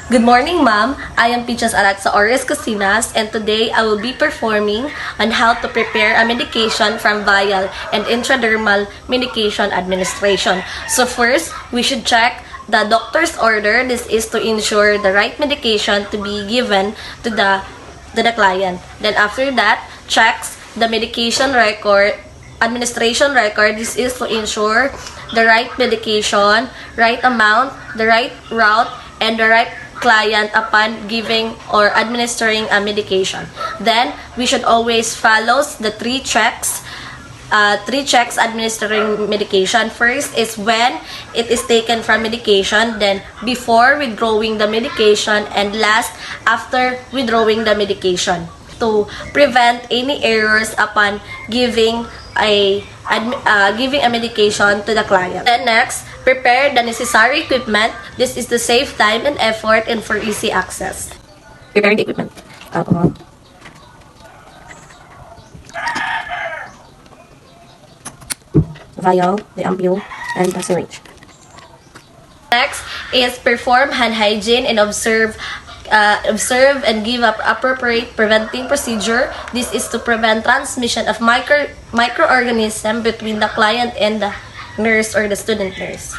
Good morning, ma'am. I am Pichas Arat sa Ores Casinas, and today I will be performing on how to prepare a medication from vial and intradermal medication administration. So first, we should check the doctor's order. This is to ensure the right medication to be given to the client. Then after that, checks the medication record, administration record. This is to ensure the right medication, right amount, the right route, and the right client upon giving or administering a medication. Then, we should always follow the three checks administering medication. First is when it is taken from medication, then before withdrawing the medication, and last after withdrawing the medication, to prevent any errors upon giving a medication to the client. Then next, prepare the necessary equipment. This is to save time and effort and for easy access. Preparing the equipment. Alcohol. Vial, the ampule, and the syringe. Next is perform hand hygiene and observe and give up appropriate preventing procedure. This is to prevent transmission of microorganism between the client and the nurse or the student nurse.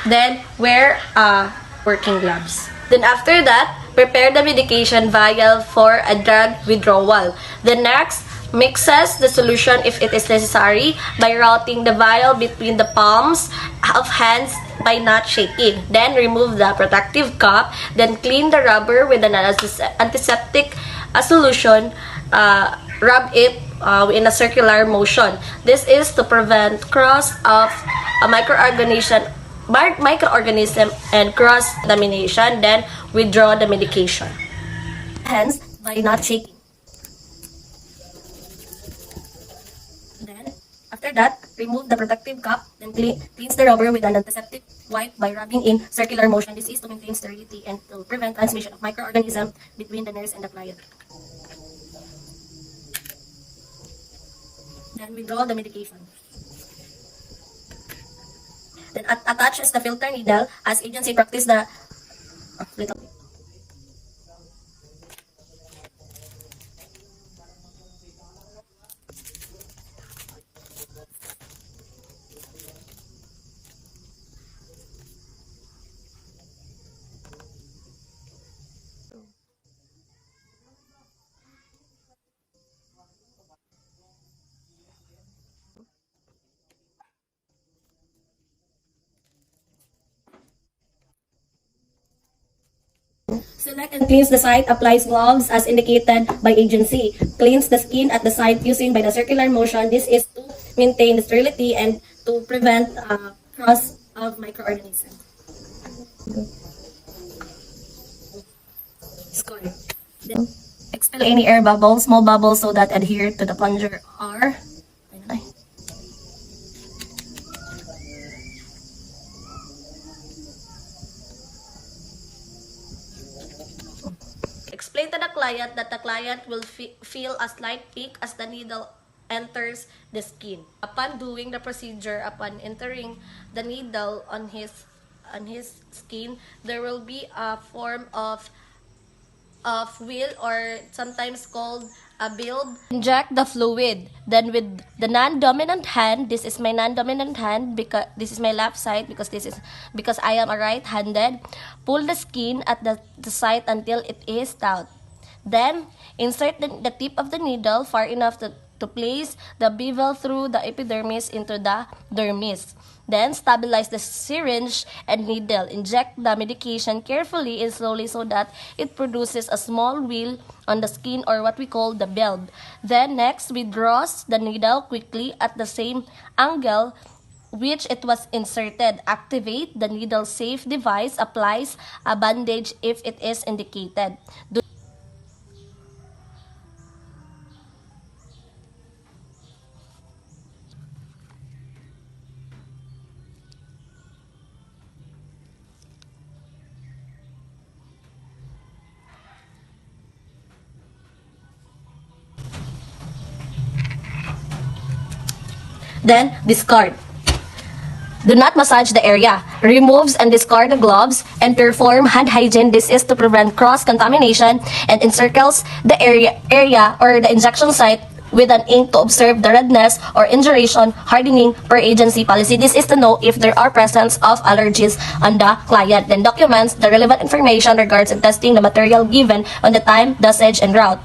Then wear working gloves. Then after that, prepare the medication vial for a drug withdrawal. The next, mixes the solution if it is necessary by routing the vial between the palms of hands by not shaking. Then remove the protective cup. Then clean the rubber with an antiseptic solution. Rub it in a circular motion. This is to prevent cross of a microorganism and cross-contamination. Then withdraw the medication. Hands by not shaking. Then, after that, remove the protective cup. Then cleanse the rubber with an antiseptic wipe by rubbing in circular motion. This is to maintain sterility and to prevent transmission of microorganisms between the nurse and the client. Then withdraw the medication. Then attach the filter needle as agency practice the Select and cleanse the site. Applies gloves as indicated by agency. Cleans the skin at the site using by the circular motion. This is to maintain the sterility and to prevent cross of microorganisms. Score. Then expel any air bubbles, small bubbles, so that adhere to the plunger are. Explain to the client that the client will feel a slight peak as the needle enters the skin. Upon doing the procedure, upon entering the needle on his skin, there will be a form of wheel, or sometimes called a bulb. Inject the fluid. Then with the non-dominant hand, this is my non-dominant hand because this is my left side because I am a right-handed. Pull the skin at the site until it is taut. Then insert the tip of the needle far enough to place the bevel through the epidermis into the dermis. Then stabilize the syringe and needle. Inject the medication carefully and slowly so that it produces a small wheel on the skin, or what we call the bulb. Then next, withdraws the needle quickly at the same angle which it was inserted. Activate the needle safe device. Applies a bandage if it is indicated. Then, discard. Do not massage the area. Removes and discard the gloves and perform hand hygiene. This is to prevent cross-contamination and encircles the area or the injection site with an ink to observe the redness or induration hardening per agency policy. This is to know if there are presence of allergies on the client. Then documents the relevant information regards in testing the material given on the time, dosage, and route.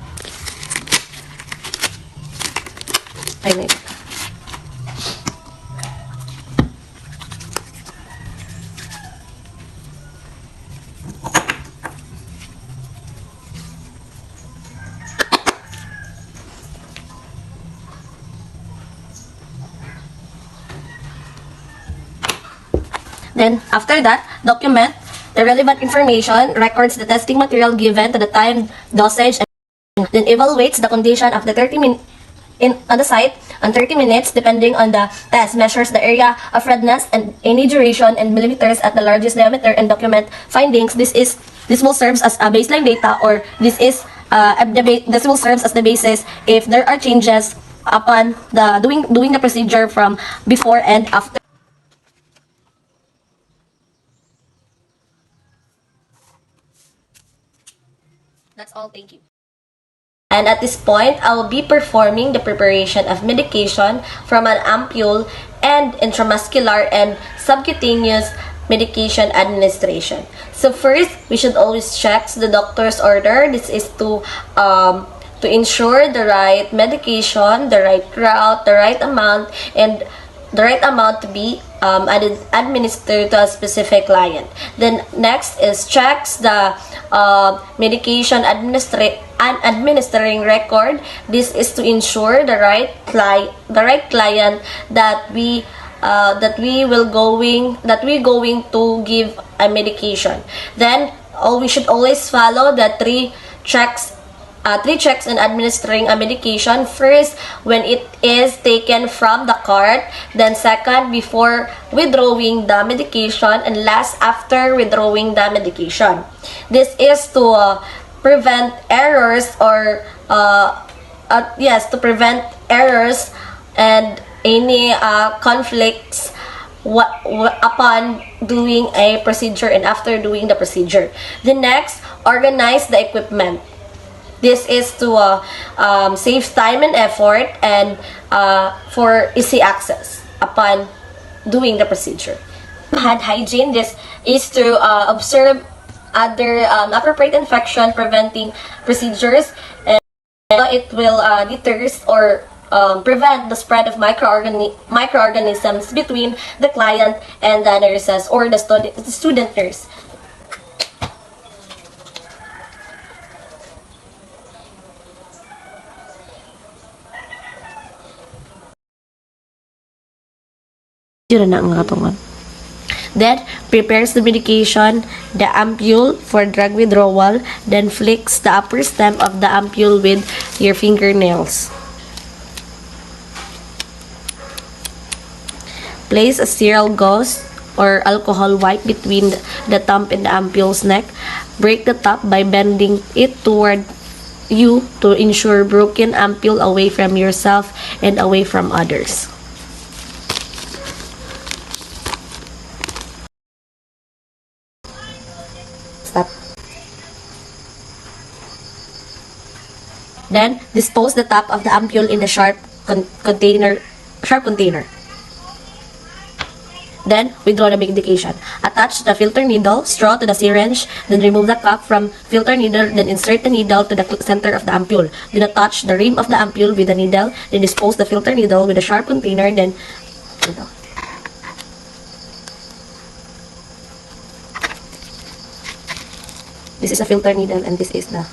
Then, after that, document the relevant information, records the testing material given to the time, dosage, and then evaluates the condition of the 30 minutes on the site on 30 minutes depending on the test, measures the area of redness and any duration in millimeters at the largest diameter and document findings. This will serve as a baseline data, or this will serve as the basis if there are changes upon the doing the procedure from before and after. That's all. Thank you. And at this point, I will be performing the preparation of medication from an ampule and intramuscular and subcutaneous medication administration. So first, we should always check the doctor's order. This is to ensure the right medication, the right route, the right amount, and the right amount to be administered to a specific client. Then next is checks the medication administering record. This is to ensure the right client that we going to give a medication. Then we should always follow the three checks in administering a medication. First, when it is taken from the cart. Then second, before withdrawing the medication. And last, after withdrawing the medication. This is to prevent errors or to prevent errors and any conflicts upon doing a procedure and after doing the procedure. The next, organize the equipment. This is to save time and effort and for easy access upon doing the procedure. Hand hygiene. This is to observe other appropriate infection preventing procedures, and it will deters or prevent the spread of microorganisms between the client and the nurses or the student nurse. Then, prepares the medication, the ampule for drug withdrawal, then flicks the upper stem of the ampule with your fingernails. Place a sterile gauze or alcohol wipe between the thumb and the ampule's neck. Break the top by bending it toward you to ensure broken ampule away from yourself and away from others. Stop. Then, dispose the top of the ampule in the sharp container. Then, withdraw the medication. Attach the filter needle, straw to the syringe, then remove the cap from filter needle, then insert the needle to the center of the ampule. Then attach the rim of the ampule with the needle, then dispose the filter needle with the sharp container, then this is a filter needle and this is the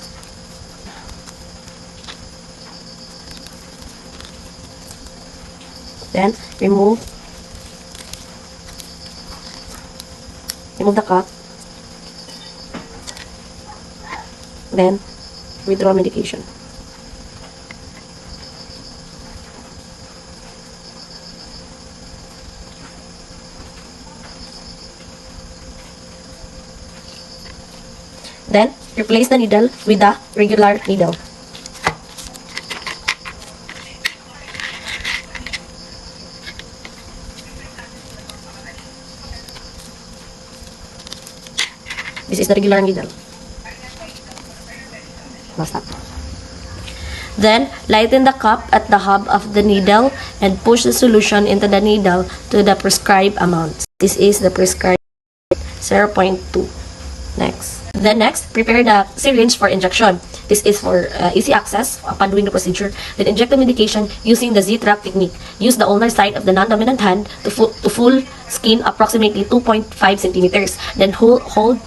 then remove the cap, then withdraw medication. Then replace the needle with a regular needle. This is the regular needle. Basta. Then, lighten the cup at the hub of the needle and push the solution into the needle to the prescribed amount. This is the prescribed 0.2. Next, prepare the syringe for injection. This is for easy access upon doing the procedure. Then inject the medication using the Z-track technique. Use the ulnar side of the non-dominant hand to full skin approximately 2.5 centimeters. Then hold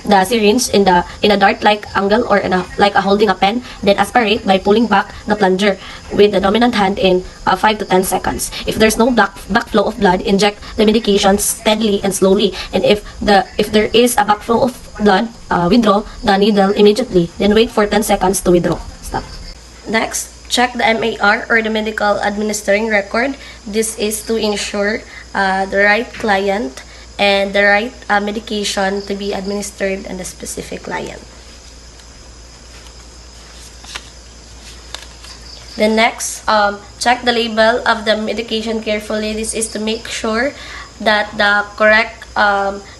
the syringe in a dart-like angle or like holding a pen. Then aspirate by pulling back the plunger with the dominant hand in 5 to 10 seconds. If there's no backflow of blood, inject the medication steadily and slowly. And if there is a backflow of blood, withdraw the needle immediately. Then wait for 10 seconds to withdraw. Stop. Next, check the MAR or the medical administering record. This is to ensure the right client and the right medication to be administered on the specific client. Then next, check the label of the medication carefully. This is to make sure that the correct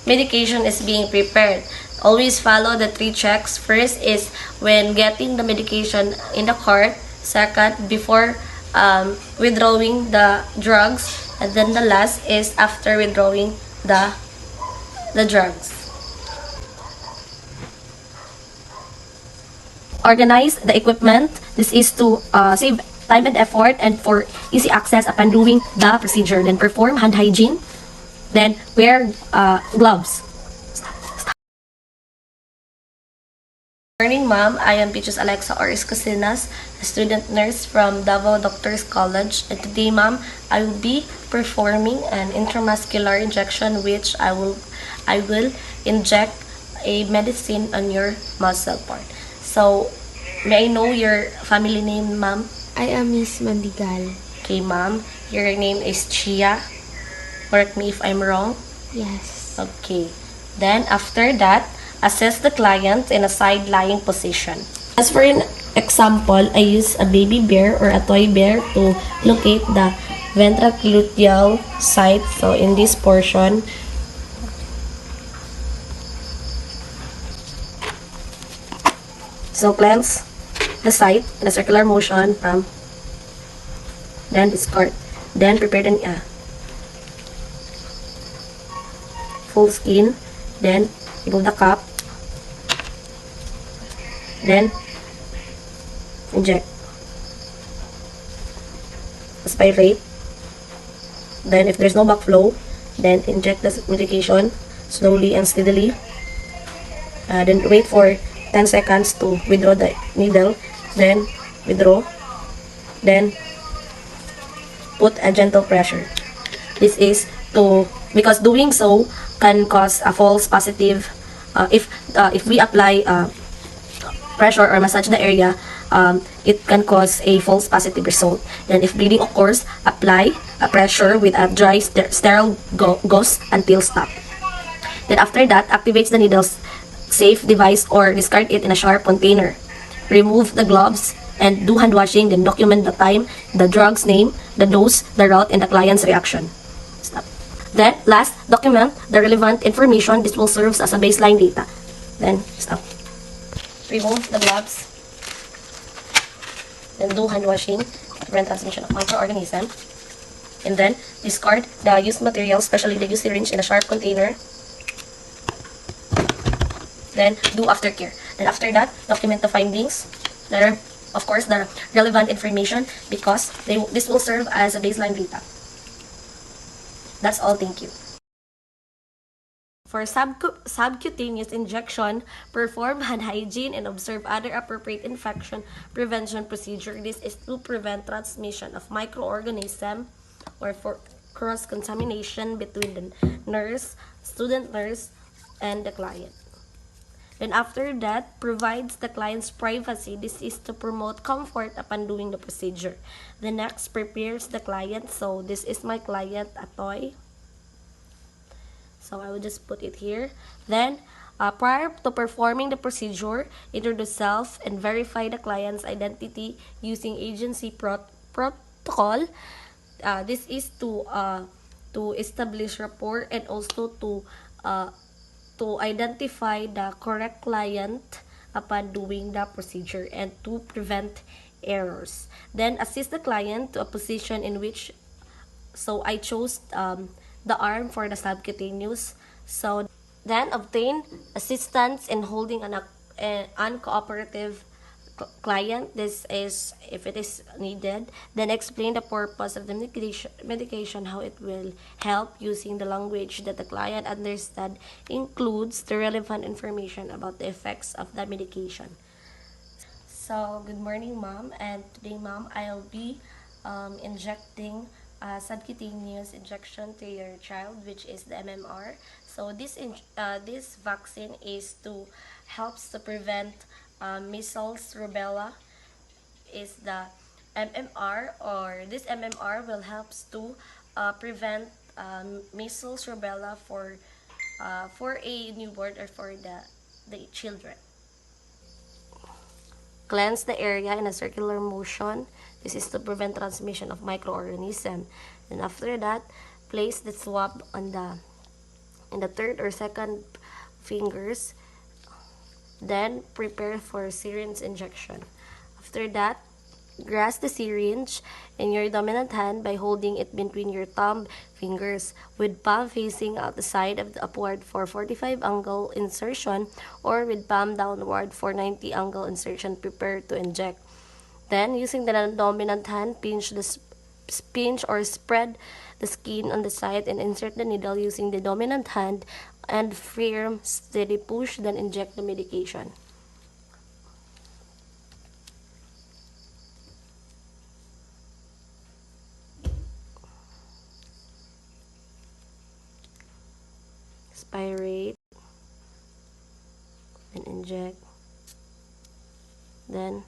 medication is being prepared. Always follow the 3 checks. First is when getting the medication in the cart. Second, before withdrawing the drugs. And then the last is after withdrawing the drugs. Organize the equipment. This is to save time and effort and for easy access upon doing the procedure. Then perform hand hygiene. Then wear gloves. Good morning, ma'am. I am Peaches Alexa Oris Casinas, a student nurse from Davao Doctors College. And today, ma'am, I will be performing an intramuscular injection, which I will inject a medicine on your muscle part. So, may I know your family name, ma'am? I am Miss Mandigal. Okay, ma'am. Your name is Chia. Correct me if I'm wrong. Yes. Okay. Then, after that, assess the client in a side-lying position. As for an example, I use a baby bear or a toy bear to locate the ventrogluteal site. So, in this portion, so cleanse the site in a circular motion from, then discard, then prepare the full skin, then remove the cap, then inject, aspirate, then if there's no backflow, then inject the medication slowly and steadily, then wait for 10 seconds to withdraw the needle, then withdraw, then put a gentle pressure. This is because doing so can cause a false positive. If we apply pressure or massage the area, it can cause a false positive result. Then if bleeding occurs, apply a pressure with a dry sterile gauze until stop. Then after that, activates the needle's safe device or discard it in a sharp container. Remove the gloves and do hand washing, then document the time, the drug's name, the dose, the route, and the client's reaction. Stop. Then, last, document the relevant information. This will serve as a baseline data. Then, stop. Remove the gloves. Then do hand washing to prevent transmission of microorganism. And then, discard the used material, especially the used syringe, in a sharp container. Then, do aftercare. Then, after that, document the findings. Of course, the relevant information, because this will serve as a baseline data. That's all. Thank you. For subcutaneous injection, perform hand hygiene and observe other appropriate infection prevention procedure. This is to prevent transmission of microorganism or for cross-contamination between the nurse, student nurse, and the client. Then after that, provides the client's privacy. This is to promote comfort upon doing the procedure. The next, prepares the client. So this is my client, a toy. So I will just put it here. Then, prior to performing the procedure, introduce self and verify the client's identity using agency protocol. This is to establish rapport and also to to identify the correct client upon doing the procedure and to prevent errors. Then assist the client to a position in which, so I chose the arm for the subcutaneous. So then obtain assistance in holding an uncooperative client. This is if it is needed. Then explain the purpose of the medication, how it will help using the language that the client understand, includes the relevant information about the effects of the medication. So, good morning, ma'am. And today, ma'am, I'll be injecting subcutaneous injection to your child, which is the MMR. So, this vaccine is to helps to prevent measles, rubella. Is the MMR, or this MMR will helps to prevent measles, rubella for a newborn or for the children. Cleanse the area in a circular motion. This is to prevent transmission of microorganism. And after that, place the swab on the in the third or second fingers. Then prepare for syringe injection. After that, grasp the syringe in your dominant hand by holding it between your thumb fingers, with palm facing out the side of the upward for 45 angle insertion, or with palm downward for 90 angle insertion. Prepare to inject. Then, using the dominant hand, pinch or spread the skin on the site and insert the needle using the dominant hand, and firm, steady push, then inject the medication. Spirate, then inject, then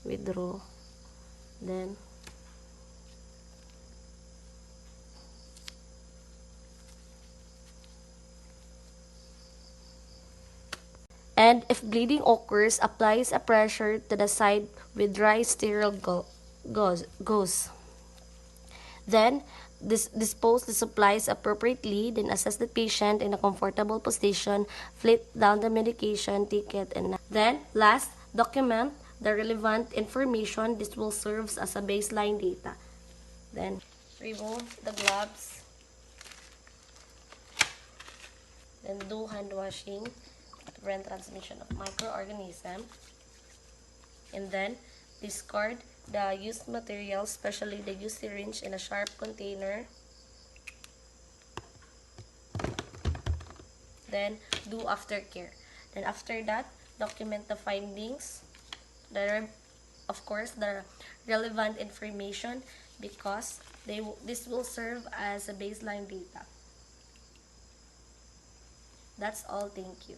withdraw, then and if bleeding occurs, applies a pressure to the side with dry sterile gauze. Then, dispose the supplies appropriately, then assess the patient in a comfortable position, flip down the medication ticket, and then, last, document the relevant information. This will serve as a baseline data. Then, remove the gloves, then do hand washing to prevent transmission of microorganism, and then discard the used material, especially the used syringe, in a sharp container. Then do aftercare. Then after that, document the findings, of course the relevant information, because this will serve as a baseline data. That's all. Thank you.